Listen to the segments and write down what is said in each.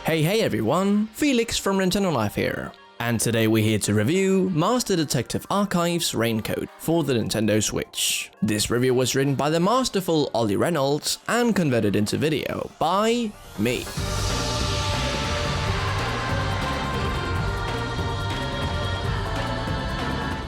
Hey everyone, Felix from Nintendo Life here, and today we're here to review Master Detective Archive's Raincoat for the Nintendo Switch. This review was written by the masterful Ollie Reynolds and converted into video by me.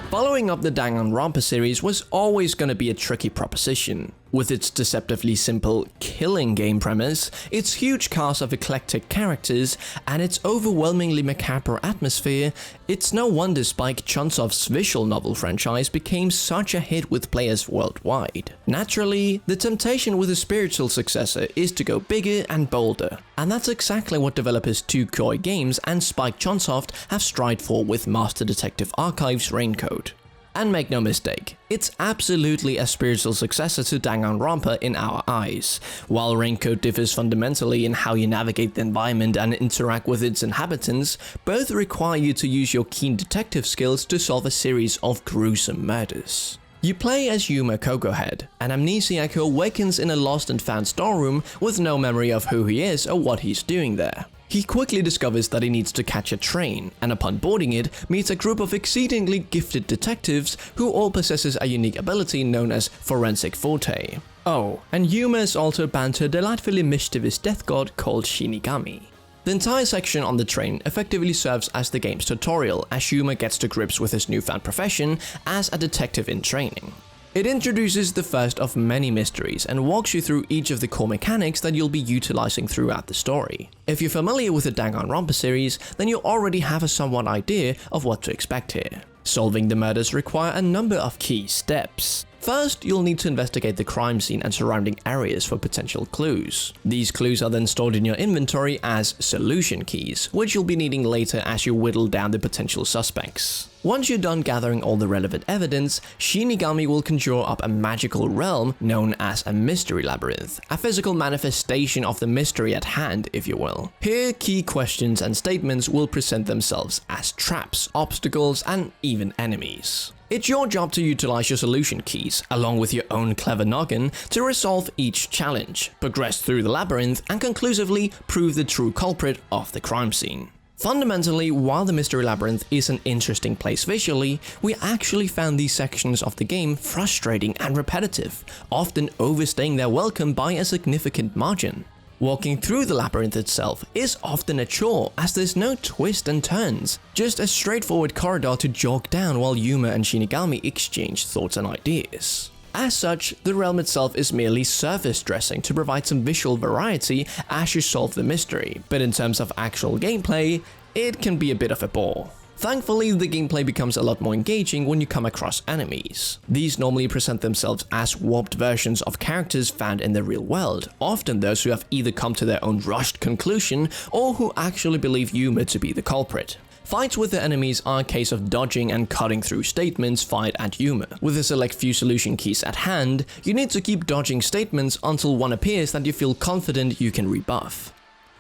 Following up the Danganronpa series was always going to be a tricky proposition. With its deceptively simple killing game premise, its huge cast of eclectic characters, and its overwhelmingly macabre atmosphere, it's no wonder Spike Chun Soft's visual novel franchise became such a hit with players worldwide. Naturally, the temptation with a spiritual successor is to go bigger and bolder, and that's exactly what developers 2Koi Games and Spike Chun Soft have strived for with Master Detective Archive's Raincoat. And make no mistake, it's absolutely a spiritual successor to Danganronpa in our eyes. While Raincoat differs fundamentally in how you navigate the environment and interact with its inhabitants, both require you to use your keen detective skills to solve a series of gruesome murders. You play as Yuma Cocohead, an amnesiac who awakens in a lost and found storeroom with no memory of who he is or what he's doing there. He quickly discovers that he needs to catch a train, and upon boarding it, meets a group of exceedingly gifted detectives who all possesses a unique ability known as Forensic Forte. Oh, and Yuma is also bound to a delightfully mischievous death god called Shinigami. The entire section on the train effectively serves as the game's tutorial as Yuma gets to grips with his newfound profession as a detective in training. It introduces the first of many mysteries and walks you through each of the core mechanics that you'll be utilizing throughout the story. If you're familiar with the Danganronpa series, then you already have a somewhat idea of what to expect here. Solving the murders require a number of key steps. First, you'll need to investigate the crime scene and surrounding areas for potential clues. These clues are then stored in your inventory as solution keys, which you'll be needing later as you whittle down the potential suspects. Once you're done gathering all the relevant evidence, Shinigami will conjure up a magical realm known as a mystery labyrinth, a physical manifestation of the mystery at hand, if you will. Here, key questions and statements will present themselves as traps, obstacles, and even enemies. It's your job to utilize your solution keys, along with your own clever noggin, to resolve each challenge, progress through the labyrinth, and conclusively prove the true culprit of the crime scene. Fundamentally, while the Mystery Labyrinth is an interesting place visually, we actually found these sections of the game frustrating and repetitive, often overstaying their welcome by a significant margin. Walking through the labyrinth itself is often a chore as there's no twists and turns, just a straightforward corridor to jog down while Yuma and Shinigami exchange thoughts and ideas. As such, the realm itself is merely surface dressing to provide some visual variety as you solve the mystery, but in terms of actual gameplay, it can be a bit of a bore. Thankfully, the gameplay becomes a lot more engaging when you come across enemies. These normally present themselves as warped versions of characters found in the real world, often those who have either come to their own rushed conclusion or who actually believe Yuma to be the culprit. Fights with the enemies are a case of dodging and cutting through statements fired at Yuma. With a select few solution keys at hand, you need to keep dodging statements until one appears that you feel confident you can rebuff.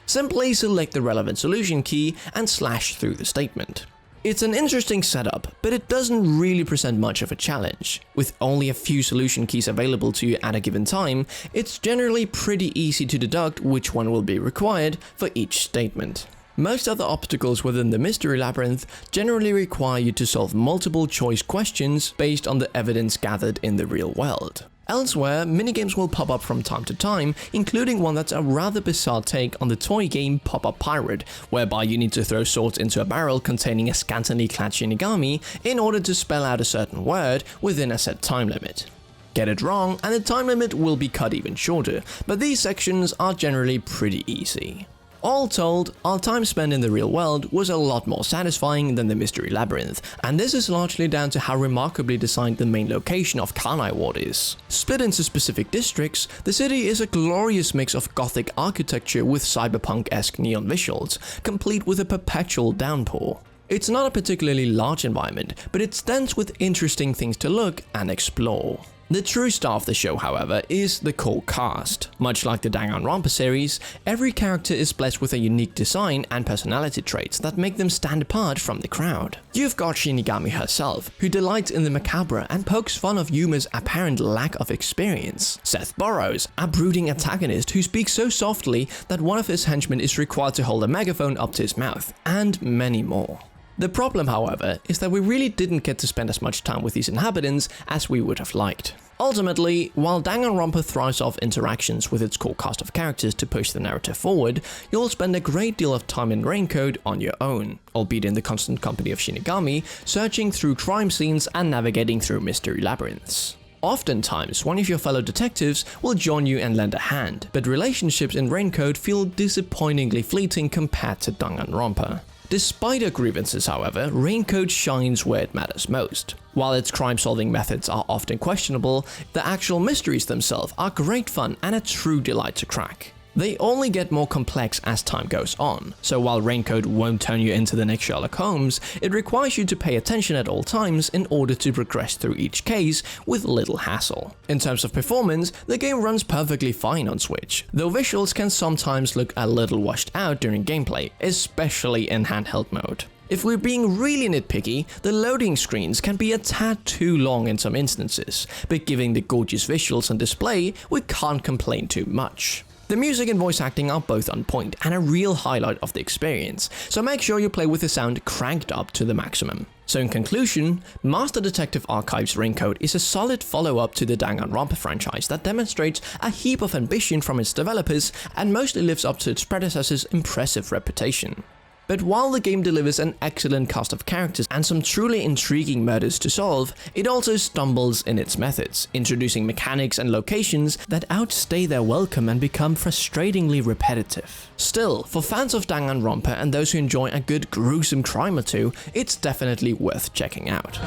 Simply select the relevant solution key and slash through the statement. It's an interesting setup, but it doesn't really present much of a challenge. With only a few solution keys available to you at a given time, it's generally pretty easy to deduct which one will be required for each statement. Most other obstacles within the Mystery Labyrinth generally require you to solve multiple choice questions based on the evidence gathered in the real world. Elsewhere, minigames will pop up from time to time, including one that's a rather bizarre take on the toy game Pop-Up Pirate, whereby you need to throw swords into a barrel containing a scantily clad Shinigami in order to spell out a certain word within a set time limit. Get it wrong, and the time limit will be cut even shorter, but these sections are generally pretty easy. All told, our time spent in the real world was a lot more satisfying than the Mystery Labyrinth, and this is largely down to how remarkably designed the main location of Kanai Ward is. Split into specific districts, the city is a glorious mix of gothic architecture with cyberpunk-esque neon visuals, complete with a perpetual downpour. It's not a particularly large environment, but it's dense with interesting things to look and explore. The true star of the show, however, is the core cast. Much like the Danganronpa series, every character is blessed with a unique design and personality traits that make them stand apart from the crowd. You've got Shinigami herself, who delights in the macabre and pokes fun of Yuma's apparent lack of experience. Seth Burrows, a brooding antagonist who speaks so softly that one of his henchmen is required to hold a megaphone up to his mouth, and many more. The problem, however, is that we really didn't get to spend as much time with these inhabitants as we would have liked. Ultimately, while Danganronpa thrives off interactions with its core cast of characters to push the narrative forward, you'll spend a great deal of time in Raincoat on your own, albeit in the constant company of Shinigami, searching through crime scenes and navigating through mystery labyrinths. Oftentimes, one of your fellow detectives will join you and lend a hand, but relationships in Raincoat feel disappointingly fleeting compared to Danganronpa. Despite her grievances, however, Raincoat shines where it matters most. While its crime-solving methods are often questionable, the actual mysteries themselves are great fun and a true delight to crack. They only get more complex as time goes on, so while Raincoat won't turn you into the next Sherlock Holmes, it requires you to pay attention at all times in order to progress through each case with little hassle. In terms of performance, the game runs perfectly fine on Switch, though visuals can sometimes look a little washed out during gameplay, especially in handheld mode. If we're being really nitpicky, the loading screens can be a tad too long in some instances, but given the gorgeous visuals on display, we can't complain too much. The music and voice acting are both on point and a real highlight of the experience, so make sure you play with the sound cranked up to the maximum. So in conclusion, Master Detective Archives Raincoat is a solid follow-up to the Danganronpa franchise that demonstrates a heap of ambition from its developers and mostly lives up to its predecessor's impressive reputation. But while the game delivers an excellent cast of characters and some truly intriguing murders to solve, it also stumbles in its methods, introducing mechanics and locations that outstay their welcome and become frustratingly repetitive. Still, for fans of Danganronpa and those who enjoy a good gruesome crime or two, it's definitely worth checking out.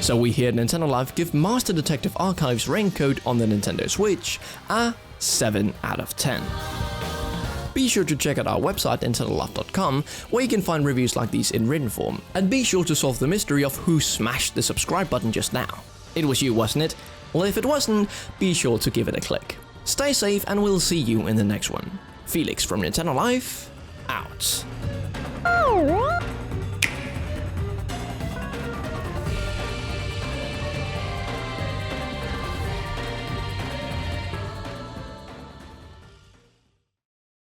So we here at Nintendo Life give Master Detective Archives Raincoat on the Nintendo Switch a 7 out of 10. Be sure to check out our website nintendolife.com, where you can find reviews like these in written form, and be sure to solve the mystery of who smashed the subscribe button just now. It was you, wasn't it? Well, if it wasn't, be sure to give it a click. Stay safe, and we'll see you in the next one. Felix from Nintendo Life, out.